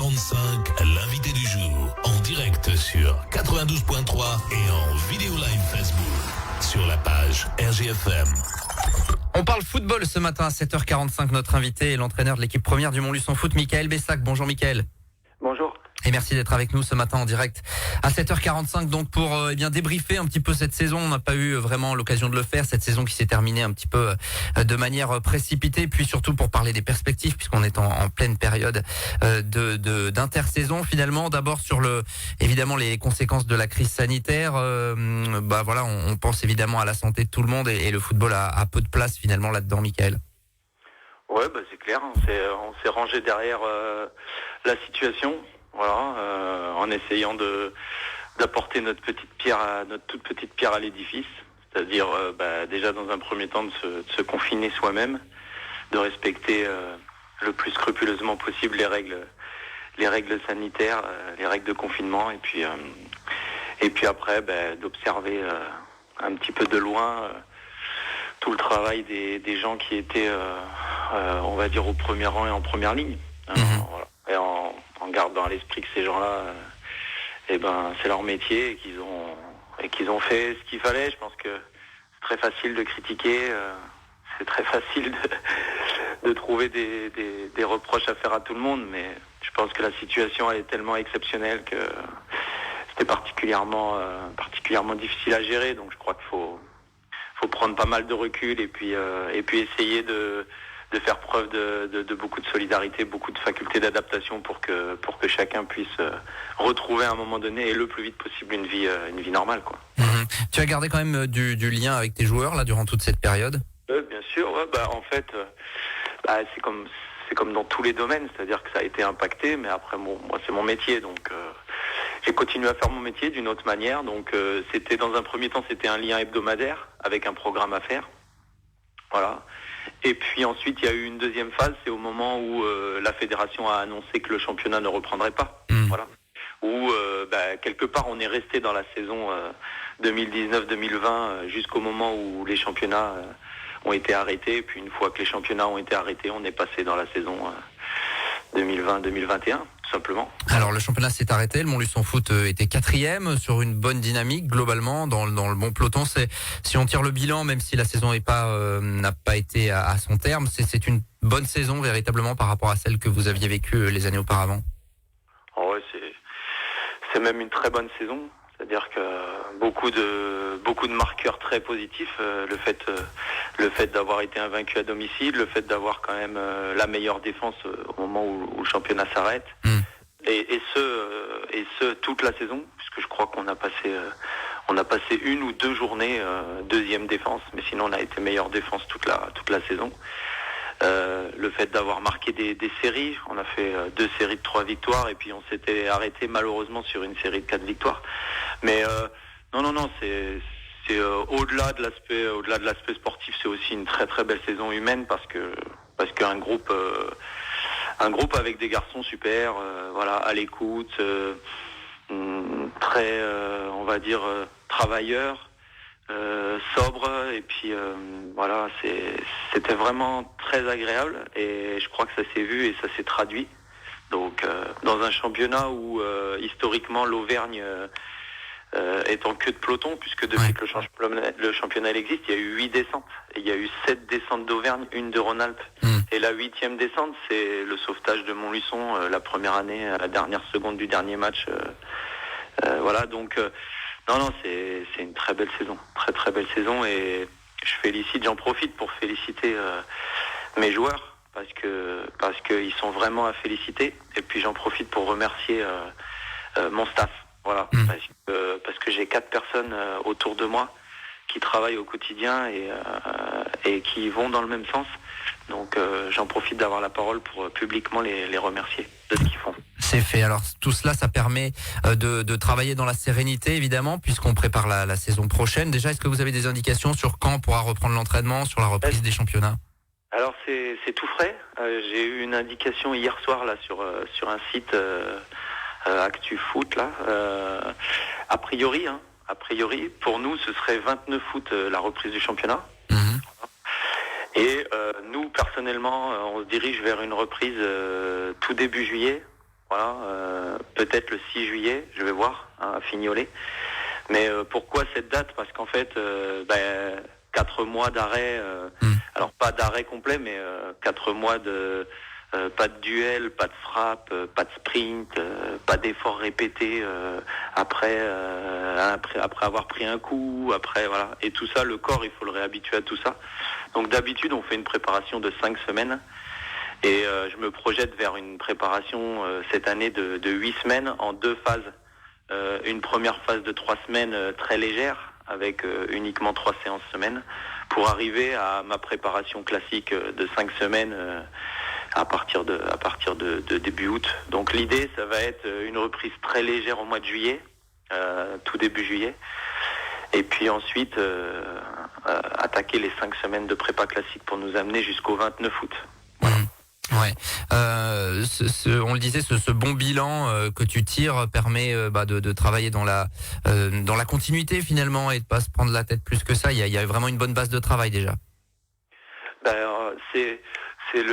7h45, l'invité du jour, en direct sur 92.3 et en vidéo live Facebook, sur la page RGFM. On parle football ce matin à 7h45. Notre invité est l'entraîneur de l'équipe première du Montluçon Foot, Michael Bessac. Bonjour Michael. Bonjour. Et merci d'être avec nous ce matin en direct à 7h45 donc pour débriefer un petit peu cette saison. On n'a pas eu vraiment l'occasion de le faire, cette saison qui s'est terminée un petit peu de manière précipitée, puis surtout pour parler des perspectives puisqu'on est en pleine période d'intersaison finalement. D'abord sur évidemment les conséquences de la crise sanitaire. On pense évidemment à la santé de tout le monde et le football a peu de place finalement là-dedans, Michael. Ouais, c'est clair. On s'est rangé derrière la situation. Voilà, en essayant d'apporter notre toute petite pierre à l'édifice, c'est-à-dire déjà dans un premier temps de se confiner soi-même, de respecter le plus scrupuleusement possible les règles sanitaires, les règles de confinement, et puis après d'observer un petit peu de loin tout le travail des gens qui étaient on va dire au premier rang et en première ligne. Voilà. Et en gardant à l'esprit que ces gens-là, c'est leur métier et qu'ils ont fait ce qu'il fallait. Je pense que c'est très facile de critiquer, c'est très facile de trouver des reproches à faire à tout le monde, mais je pense que la situation elle est tellement exceptionnelle que c'était particulièrement difficile à gérer. Donc je crois qu'il faut prendre pas mal de recul et puis essayer de faire preuve de beaucoup de solidarité, beaucoup de faculté d'adaptation pour que chacun puisse retrouver à un moment donné et le plus vite possible une vie normale, quoi. Tu as gardé quand même du lien avec tes joueurs là durant toute cette période? Bien sûr, ouais, en fait c'est comme dans tous les domaines, c'est-à-dire que ça a été impacté, mais après moi c'est mon métier, donc j'ai continué à faire mon métier d'une autre manière. Donc c'était dans un premier temps c'était un lien hebdomadaire avec un programme à faire. Voilà. Et puis ensuite, il y a eu une deuxième phase, c'est au moment où la fédération a annoncé que le championnat ne reprendrait pas. Voilà. Où quelque part, on est resté dans la saison 2019-2020 jusqu'au moment où les championnats ont été arrêtés. Et puis une fois que les championnats ont été arrêtés, on est passé dans la saison 2020-2021, tout simplement. Alors le championnat s'est arrêté, le Montluçon Foot était 4e sur une bonne dynamique globalement dans le bon peloton. Si on tire le bilan, même si la saison n'a pas été à son terme, c'est une bonne saison véritablement par rapport à celle que vous aviez vécue les années auparavant. Oh ouais, c'est même une très bonne saison. C'est-à-dire que beaucoup de marqueurs très positifs, le fait d'avoir été invaincu à domicile, le fait d'avoir quand même la meilleure défense au moment où le championnat s'arrête, et ce toute la saison, puisque je crois qu'on a passé une ou deux journées deuxième défense, mais sinon on a été meilleure défense toute la saison. Le fait d'avoir marqué des séries, on a fait 2 séries de 3 victoires et puis on s'était arrêté malheureusement sur une série de 4 victoires. Mais non, c'est au-delà de l'aspect sportif, c'est aussi une très très belle saison humaine parce qu'un groupe avec des garçons super, à l'écoute, très on va dire travailleurs. Sobre et puis c'était vraiment très agréable et je crois que ça s'est vu et ça s'est traduit. Donc dans un championnat où historiquement l'Auvergne est en queue de peloton, puisque depuis que le championnat existe, il y a eu 8 descentes et il y a eu 7 descentes d'Auvergne, une de Rhône-Alpes. Et la 8e descente, c'est le sauvetage de Montluçon la première année à la dernière seconde du dernier match. Non, c'est une très belle saison, très très belle saison, et j'en profite pour féliciter mes joueurs parce que ils sont vraiment à féliciter, et puis j'en profite pour remercier mon staff, parce que j'ai 4 personnes autour de moi qui travaillent au quotidien et qui vont dans le même sens. Donc j'en profite d'avoir la parole pour publiquement les remercier de ce qu'ils font. C'est fait. Alors tout cela, ça permet de travailler dans la sérénité, évidemment, puisqu'on prépare la saison prochaine. Déjà, est-ce que vous avez des indications sur quand on pourra reprendre l'entraînement, sur la reprise des championnats? Alors c'est tout frais. J'ai eu une indication hier soir là sur un site Actu Foot là. A priori, pour nous, ce serait 29 août la reprise du championnat. Et nous, personnellement, on se dirige vers une reprise tout début juillet. Voilà, peut-être le 6 juillet, je vais voir, à Fignolet. Mais pourquoi cette date ? Parce qu'en fait, 4 mois d'arrêt, alors pas d'arrêt complet, mais 4 mois de pas de duel, pas de frappe, pas de sprint, pas d'effort répété après avoir pris un coup, après voilà. Et tout ça, le corps, il faut le réhabituer à tout ça. Donc d'habitude, on fait une préparation de 5 semaines. Et je me projette vers une préparation cette année de 8 semaines en 2 phases. Une première phase de 3 semaines très légère, avec uniquement 3 séances semaine, pour arriver à ma préparation classique de 5 semaines à partir de début août. Donc l'idée, ça va être une reprise très légère au mois de juillet, tout début juillet. Et puis ensuite, attaquer les 5 semaines de prépa classique pour nous amener jusqu'au 29 août. Voilà. Ouais. On le disait, ce bon bilan que tu tires permet de travailler dans la continuité finalement et de pas se prendre la tête plus que ça. Il y a vraiment une bonne base de travail déjà. C'est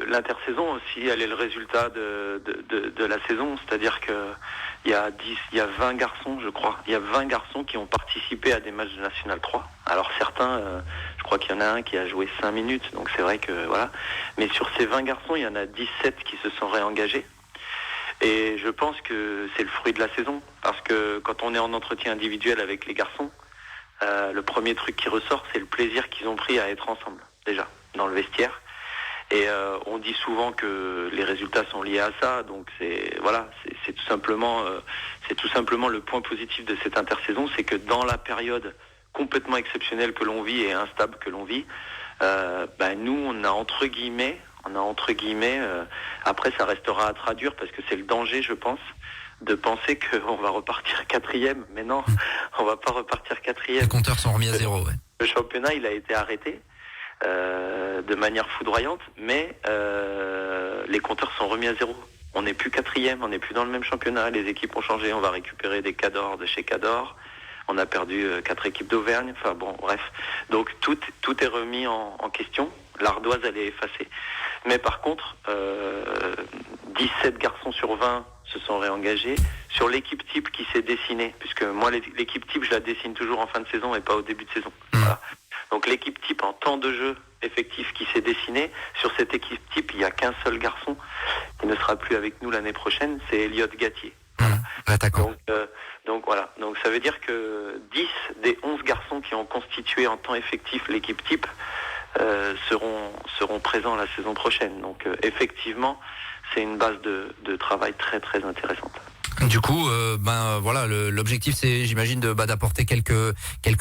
l'intersaison aussi, elle est le résultat de la saison, c'est-à-dire que il y a 20 garçons, je crois. Il y a 20 garçons qui ont participé à des matchs de National 3. Alors certains, je crois qu'il y en a un qui a joué 5 minutes, donc c'est vrai que voilà. Mais sur ces 20 garçons, il y en a 17 qui se sont réengagés. Et je pense que c'est le fruit de la saison, parce que quand on est en entretien individuel avec les garçons, le premier truc qui ressort, c'est le plaisir qu'ils ont pris à être ensemble, déjà, dans le vestiaire. Et on dit souvent que les résultats sont liés à ça, donc c'est tout simplement le point positif de cette intersaison, c'est que dans la période complètement exceptionnelle que l'on vit et instable que l'on vit, nous on a entre guillemets, après ça restera à traduire parce que c'est le danger, je pense, de penser qu'on va repartir 4e, mais non, on va pas repartir 4e. Les compteurs sont remis à zéro. Ouais. Le championnat, il a été arrêté. De manière foudroyante, mais les compteurs sont remis à zéro. On n'est plus 4e, on n'est plus dans le même championnat, les équipes ont changé, on va récupérer des cadors de chez Cador, on a perdu 4 équipes d'Auvergne, enfin bon, bref. Donc tout est remis en question, l'ardoise elle est effacée. Mais par contre, 17 garçons sur 20 se sont réengagés. Sur l'équipe type qui s'est dessinée, puisque moi l'équipe type je la dessine toujours en fin de saison et pas au début de saison. Voilà. Donc l'équipe type en temps de jeu effectif qui s'est dessinée, sur cette équipe type, il n'y a qu'un seul garçon qui ne sera plus avec nous l'année prochaine, c'est Elliot Gatier. Voilà. Donc voilà. Donc ça veut dire que 10 des 11 garçons qui ont constitué en temps effectif l'équipe type seront présents la saison prochaine. Donc effectivement, c'est une base de travail très très intéressante. Du coup, l'objectif c'est, j'imagine, d'apporter quelques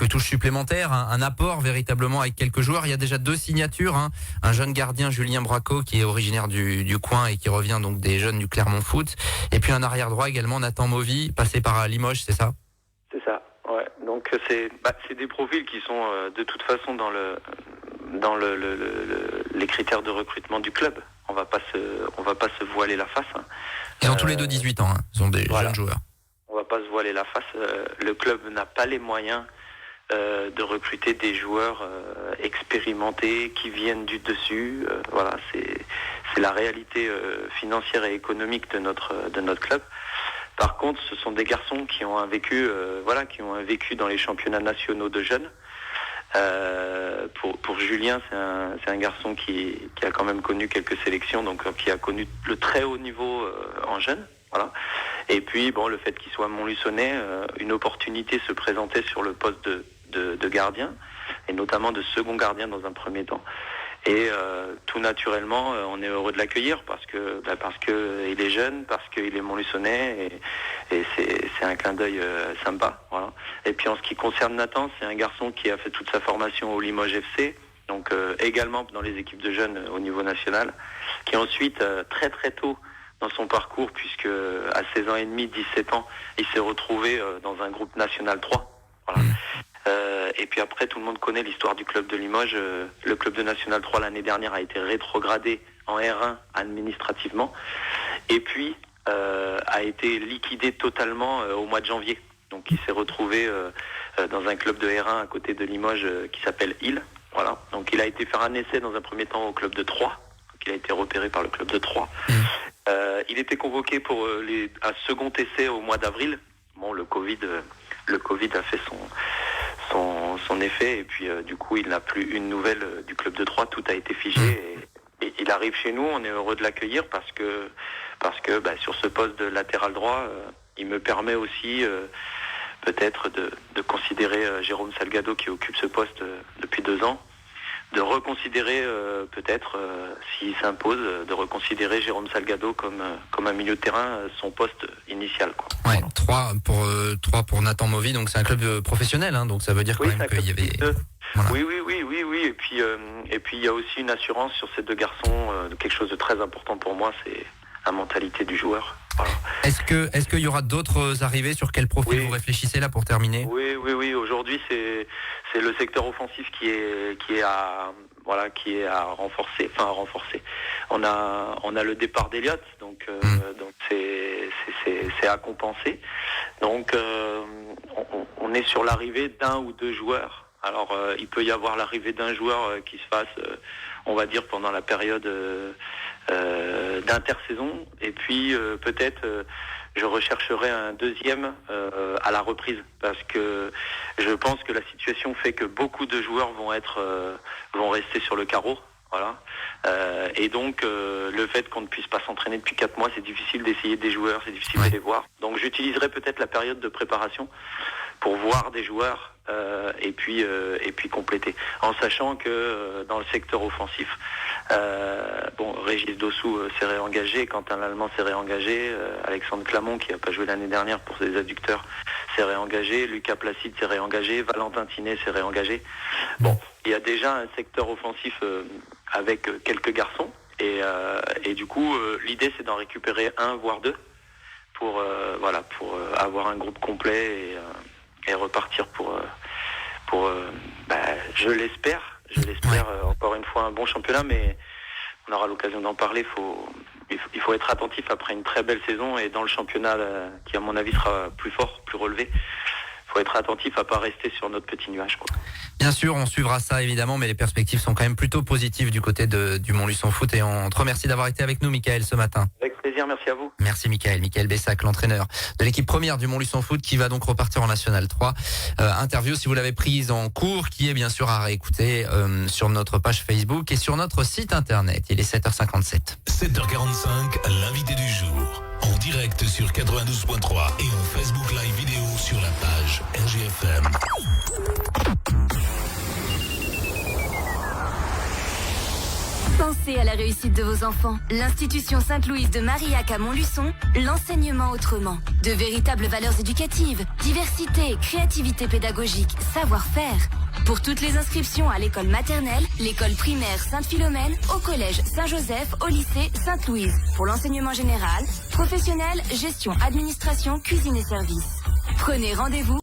touches supplémentaires, un apport véritablement avec quelques joueurs. Il y a déjà 2 signatures, un jeune gardien Julien Braco qui est originaire du coin et qui revient donc des jeunes du Clermont Foot, et puis un arrière droit également, Nathan Mauvy, passé par Limoges, c'est ça ? C'est ça. Ouais. Donc c'est des profils qui sont de toute façon dans les critères de recrutement du club. On va pas se voiler la face. Et en tous les deux 18 ans, ils sont des jeunes joueurs. On va pas se voiler la face. Le club n'a pas les moyens de recruter des joueurs expérimentés qui viennent du dessus. Voilà, c'est la réalité financière et économique de notre club. Par contre, ce sont des garçons qui ont un vécu dans les championnats nationaux de jeunes. Pour Julien, c'est un garçon qui a quand même connu quelques sélections, donc qui a connu le très haut niveau en jeune. Voilà. Et puis le fait qu'il soit Montluçonnais, une opportunité se présentait sur le poste de gardien, et notamment de second gardien dans un premier temps. Et tout naturellement, on est heureux de l'accueillir parce que il est jeune, parce qu'il est Montluçonnais, et c'est un clin d'œil sympa. Voilà. Et puis en ce qui concerne Nathan, c'est un garçon qui a fait toute sa formation au Limoges FC, donc également dans les équipes de jeunes au niveau national, qui ensuite très très tôt dans son parcours, puisque à 16 ans et demi, 17 ans, il s'est retrouvé dans un groupe national 3. Voilà. Et puis après, tout le monde connaît l'histoire du club de Limoges. Le club de National 3 l'année dernière a été rétrogradé en R1 administrativement, et puis a été liquidé totalement au mois de janvier. Donc il s'est retrouvé dans un club de R1 à côté de Limoges qui s'appelle Hill. Voilà. Donc il a été faire un essai dans un premier temps au club de 3, qu'il a été repéré par le club de Troyes. Il était convoqué pour un second essai au mois d'avril. Bon, le Covid a fait son effet, et puis du coup il n'a plus une nouvelle du club de Troyes, tout a été figé, et il arrive chez nous, on est heureux de l'accueillir parce que sur ce poste de latéral droit, il me permet aussi peut-être de considérer Jérôme Salgado, qui occupe ce poste depuis 2 ans, de reconsidérer peut-être, s'il s'impose, de reconsidérer Jérôme Salgado comme un milieu de terrain, son poste initial, quoi. Ouais, 3 pour Nathan Mauvy, donc c'est un club professionnel, hein, donc ça veut dire quand même qu'il y avait... Voilà. Oui, et puis il y a aussi une assurance sur ces 2 garçons, quelque chose de très important pour moi, c'est la mentalité du joueur. Voilà. Est-ce qu'il y aura d'autres arrivées? Sur quel profil vous réfléchissez là pour terminer? Oui. Aujourd'hui, c'est le secteur offensif qui est à renforcer. On a le départ d'Eliott, donc c'est à compenser. Donc on est sur l'arrivée d'un ou 2 joueurs. Alors il peut y avoir l'arrivée d'un joueur qui se fasse, on va dire, pendant la période d'intersaison, et puis peut-être je rechercherai un deuxième à la reprise, parce que je pense que la situation fait que beaucoup de joueurs vont rester sur le carreau. Voilà. Et donc le fait qu'on ne puisse pas s'entraîner depuis 4 mois, c'est difficile d'essayer des joueurs, c'est difficile de les voir. Donc j'utiliserai peut-être la période de préparation pour voir des joueurs et puis compléter, en sachant que dans le secteur offensif, Régis Dossou s'est réengagé, Quentin Lallemand s'est réengagé, Alexandre Clamont, qui n'a pas joué l'année dernière pour ses adducteurs, s'est réengagé, Lucas Placide s'est réengagé, Valentin Tinet s'est réengagé. Bon, il y a déjà un secteur offensif avec quelques garçons, et du coup l'idée c'est d'en récupérer 1 voire 2 pour avoir un groupe complet et repartir pour je l'espère encore une fois un bon championnat, mais on aura l'occasion d'en parler. Il faut être attentif après une très belle saison, et dans le championnat qui à mon avis sera plus fort, plus relevé, il faut être attentif à pas rester sur notre petit nuage, quoi. Bien sûr, on suivra ça évidemment, mais les perspectives sont quand même plutôt positives du côté du Montluçon Foot, et on te remercie d'avoir été avec nous, Michael, ce matin. Avec plaisir, merci à vous. Merci Michael Bessac, l'entraîneur de l'équipe première du Montluçon Foot, qui va donc repartir en National 3. Interview, si vous l'avez prise en cours, qui est bien sûr à réécouter sur notre page Facebook et sur notre site internet. Il est 7h57. 7h45, l'invité du jour. En direct sur 92.3 et en Facebook Live vidéo sur la page RGFM. Pensez à la réussite de vos enfants. L'Institution Sainte-Louise de Marillac à Montluçon, l'enseignement autrement. De véritables valeurs éducatives, diversité, créativité pédagogique, savoir-faire. Pour toutes les inscriptions à l'école maternelle, l'école primaire Sainte-Philomène, au collège Saint-Joseph, au lycée Sainte-Louise. Pour l'enseignement général, professionnel, gestion, administration, cuisine et services. Prenez rendez-vous